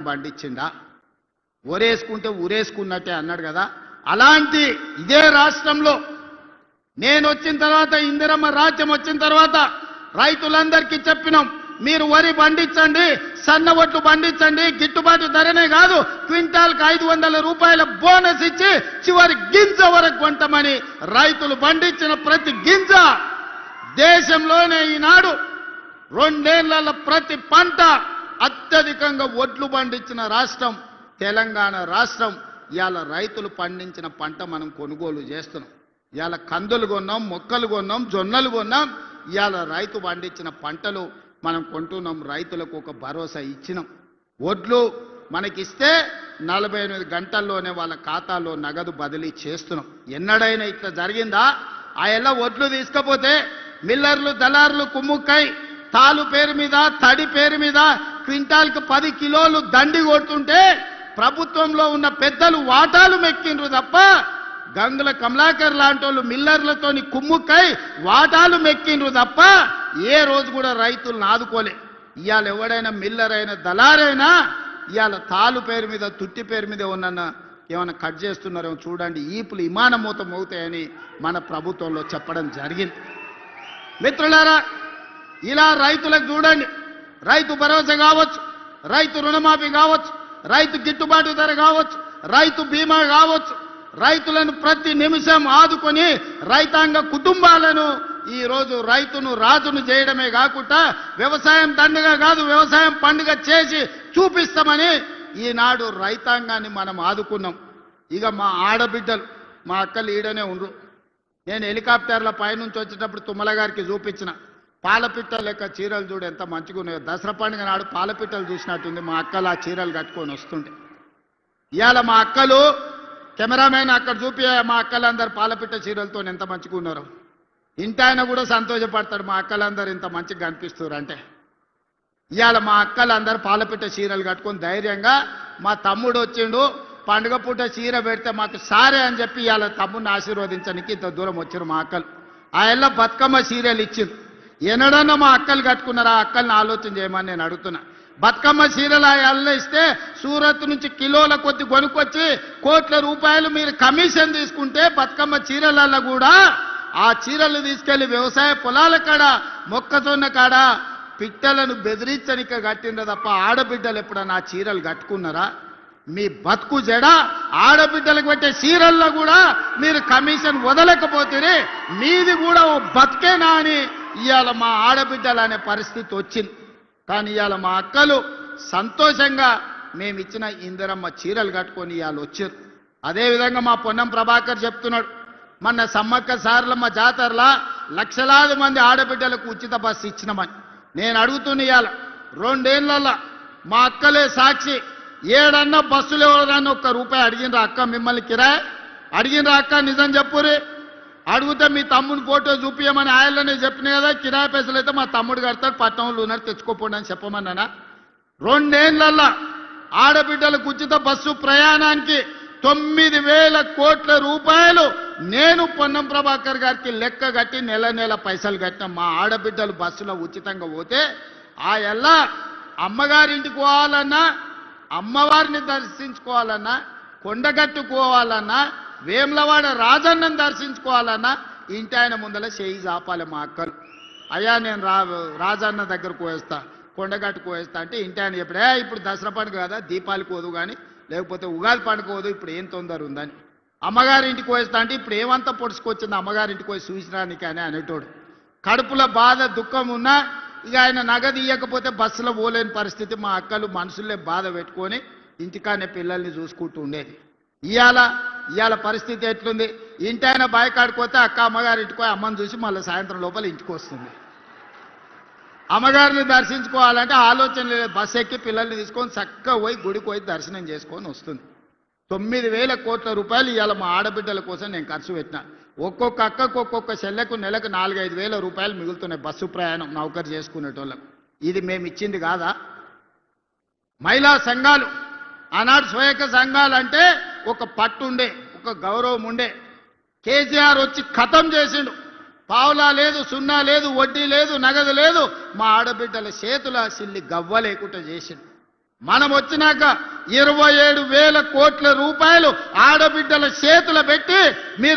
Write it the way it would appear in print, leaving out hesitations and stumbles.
పండించిండా? ఒరేసుకుంటే ఊరేసుకున్నట్టే అన్నాడు కదా. అలాంటి ఇదే రాష్ట్రంలో నేను వచ్చిన తర్వాత, ఇందిరమ్మ రాజ్యం వచ్చిన తర్వాత రైతులందరికీ చెప్పినాం, మీరు వరి పండించండి, సన్న ఒట్లు పండించండి, గిట్టుబాటు ధరనే కాదు క్వింటాల్కి 500 రూపాయల బోనస్ ఇచ్చి చివరి గింజ వరకు కొంటామని. రైతులు పండించిన ప్రతి గింజ దేశంలోనే ఈనాడు 2 ఏళ్ల ప్రతి పంట అత్యధికంగా ఒడ్లు పండించిన రాష్ట్రం తెలంగాణ రాష్ట్రం. ఇవాళ రైతులు పండించిన పంట మనం కొనుగోలు చేస్తున్నాం. ఇవాళ కందులు కొన్నాం, మొక్కలు కొన్నాం, జొన్నలు కొన్నాం. ఇవాళ రైతు పండించిన పంటలు మనం కొంటున్నాం. రైతులకు ఒక భరోసా ఇచ్చినాం. ఒడ్లు మనకిస్తే 48 గంటల్లోనే వాళ్ళ ఖాతాలో నగదు బదిలీ చేస్తున్నాం. ఎన్నడైనా ఇట్లా జరిగిందా? ఆ ఎల్ల ఒడ్లు తీసుకపోతే మిల్లర్లు దళారులు కుమ్ముక్కై తాలు పేరు మీద, తడి పేరు మీద క్వింటాల్కి 10 కిలోలు దండి కొడుతుంటే ప్రభుత్వంలో ఉన్న పెద్దలు వాటాలు మెక్కిండ్రు తప్ప గంగుల కమలాకర్ లాంటి వాళ్ళు మిల్లర్లతోని కుమ్ముక్కై వాటాలు మెక్కిండ్రు తప్ప ఏ రోజు కూడా రైతులను ఆదుకోలే. ఇవాళ ఎవడైనా మిల్లర్ అయినా దళారైనా ఇవాళ తాలు పేరు మీద, తుట్టి పేరు మీద ఏమన్నా కట్ చేస్తున్నారేమో చూడండి, ఈపులు విమానమూతం అవుతాయని మన ప్రభుత్వంలో చెప్పడం జరిగింది. మిత్రులారా, ఇలా రైతులకు చూడండి, రైతు భరోసా కావచ్చు, రైతు రుణమాఫీ కావచ్చు, రైతు గిట్టుబాటు ధర కావచ్చు, రైతు బీమా కావచ్చు, రైతులను ప్రతి నిమిషం ఆదుకొని రైతాంగ కుటుంబాలను ఈరోజు రైతును రాజును చేయడమే కాకుండా వ్యవసాయం దండగా కాదు, వ్యవసాయం పండుగ చేసి చూపిస్తామని ఈనాడు రైతాంగాన్ని మనం ఆదుకున్నాం. ఇక మా ఆడబిడ్డలు, మా అక్కలు ఈడనే ఉండ్రు. నేను హెలికాప్టర్ల పైనుంచి వచ్చేటప్పుడు తుమ్మల గారికి చూపించిన పాలపిట్ట లెక్క చీరలు చూడు ఎంత మంచిగా ఉన్నాయో. దసరా పండుగ నాడు పాలపిట్టలు చూసినట్టుంది మా అక్కలు ఆ చీరలు కట్టుకొని వస్తుంటే. ఇవాళ మా అక్కలు కెమెరామెన్ అక్కడ చూపి మా అక్కలందరూ పాలపిట్ట చీరలతో ఎంత మంచిగా ఉన్నారు. ఇంటి ఆయన కూడా సంతోషపడతాడు, మా అక్కలందరూ ఇంత మంచిగా కనిపిస్తారు అంటే. ఇవాళ మా అక్కలందరూ పాలపిట్ట చీరలు కట్టుకొని ధైర్యంగా, మా తమ్ముడు వచ్చిండు పండుగ పూట చీర పెడితే మాకు సారే అని చెప్పి ఇవాళ తమ్ముడిని ఆశీర్వదించడానికి ఇంత దూరం వచ్చారు మా అక్కలు. ఆ ఎల్ల బతుకమ్మ చీరలు ఇచ్చింది. ఎన్నడన్నా మా అక్కలు కట్టుకున్నారా? ఆ అక్కల్ని ఆలోచన చేయమని నేను అడుగుతున్నా. బతుకమ్మ చీరలు ఆ ఎల్ల ఇస్తే సూరత్ నుంచి కిలోల కొద్ది కొనుక్కొచ్చి కోట్ల రూపాయలు మీరు కమిషన్ తీసుకుంటే బతుకమ్మ చీరలలో కూడా ఆ చీరలు తీసుకెళ్లి వ్యవసాయ పొలాల కాడ, మొక్కజొన్న కాడ పిట్టలను బెదిరించనిక కట్టిండ్రు తప్ప ఆడబిడ్డలు ఎప్పుడన్నా ఆ చీరలు కట్టుకున్నారా? మీ బతుకు జడ ఆడబిడ్డలకు పెట్టే చీరల్లో కూడా మీరు కమిషన్ వదలకపోతే మీది కూడా ఓ బతికేనా అని ఇవాళ మా ఆడబిడ్డలు అనే పరిస్థితి వచ్చింది. కానీ ఇవాళ మా అక్కలు సంతోషంగా మేమిచ్చిన ఇందిరమ్మ చీరలు కట్టుకొని ఇవాళ వచ్చారు. అదేవిధంగా మా పొన్నం ప్రభాకర్ చెప్తున్నాడు, మొన్న సమ్మక్క సారలమ్మ జాతరలా లక్షలాది మంది ఆడబిడ్డలకు ఉచిత బస్సు ఇచ్చినామని. నేను అడుగుతున్న ఇవాళ 2 ఏళ్లలో మా అక్కలే సాక్షి, ఏడన్నా బస్సులు ఎవరన్నా ₹1 అడిగినరా అక్క? మిమ్మల్ని కిరాయి అడిగినరా అక్క? నిజం చెప్పురి. అడిగితే మీ తమ్ముని ఫోటో చూపించమని ఆయననే చెప్పిన కదా, కిరాయి పైసలు అయితే మా తమ్ముడు కడతాడు, పట్టణంలో ఉన్నారు తెచ్చుకోపోండి అని చెప్పమన్నానా? 2 ఏళ్లలో ఆడబిడ్డలకు ఉచిత బస్సు ప్రయాణానికి 9,000 కోట్ల రూపాయలు నేను పొన్నం ప్రభాకర్ గారికి లెక్క కట్టి నెల నెల పైసలు కట్టిన. మా ఆడబిడ్డలు బస్సులో ఉచితంగా పోతే ఆ ఎల్లా అమ్మగారింటికి పోవాలన్నా, అమ్మవారిని దర్శించుకోవాలన్నా, కొండగట్టుకోవాలన్నా, వేములవాడ రాజన్నను దర్శించుకోవాలన్నా ఇంటి ఆయన ముందర చేయి చాపాలి మా అక్కలు. అయ్యా నేను రాజన్న దగ్గరకు పోయేస్తా, కొండగట్టుకు పోయేస్తా అంటే ఇంటి ఆయన చెప్పడే ఇప్పుడు దసరా పండుగ కదా, దీపాలకు పోదు కానీ, లేకపోతే ఉగాది పండుగ పోదు, ఇప్పుడు ఏం తొందర ఉందని. అమ్మగారింటికి పోయేస్తా అంటే ఇప్పుడు ఏమంతా పొడుచుకొచ్చింది అమ్మగారింటికి పోయి చూసినానికి అని అనేటోడు. కడుపులో బాధ దుఃఖం ఉన్నా ఇక ఆయన నగదు ఇవ్వకపోతే బస్సులో పోలేని పరిస్థితి. మా అక్కలు మనసులే బాధ పెట్టుకొని ఇంటికానే పిల్లల్ని చూసుకుంటూ ఉండేది. ఇవాళ పరిస్థితి ఎట్లుంది? ఇంటి ఆయన బాయికాడిపోతే అక్క అమ్మగారింటికి పోయి అమ్మని చూసి మళ్ళీ సాయంత్రం లోపల ఇంటికి వస్తుంది. అమ్మగారిని దర్శించుకోవాలంటే ఆలోచన లేదు, బస్సు ఎక్కి పిల్లల్ని తీసుకొని చక్కగా పోయి గుడికి పోయి దర్శనం చేసుకొని వస్తుంది. 9,000 కోట్ల రూపాయలు ఇవాళ మా ఆడబిడ్డల కోసం నేను ఖర్చు పెట్టినా. ఒక్కొక్క అక్కకు ఒక్కొక్క చెల్లెకు నెలకు 4-5 వేల రూపాయలు మిగులుతున్నాయి బస్సు ప్రయాణం నౌకరు చేసుకునేటోళ్ళకు. ఇది మేము ఇచ్చింది కాదా? మహిళా సంఘాలు ఆనాడు స్వయక సంఘాలు అంటే ఒక పట్టు ఉండే, ఒక గౌరవం ఉండే. కేసీఆర్ వచ్చి ఖతం చేసిండు. పావులా లేదు, సున్నా లేదు, వడ్డీ లేదు, నగదు లేదు. మా ఆడబిడ్డల చేతుల సిల్లి గవ్వ లేకుండా చేసిండు. మనం వచ్చినాక 27,000 కోట్ల రూపాయలు ఆడబిడ్డల చేతులు పెట్టి మీరు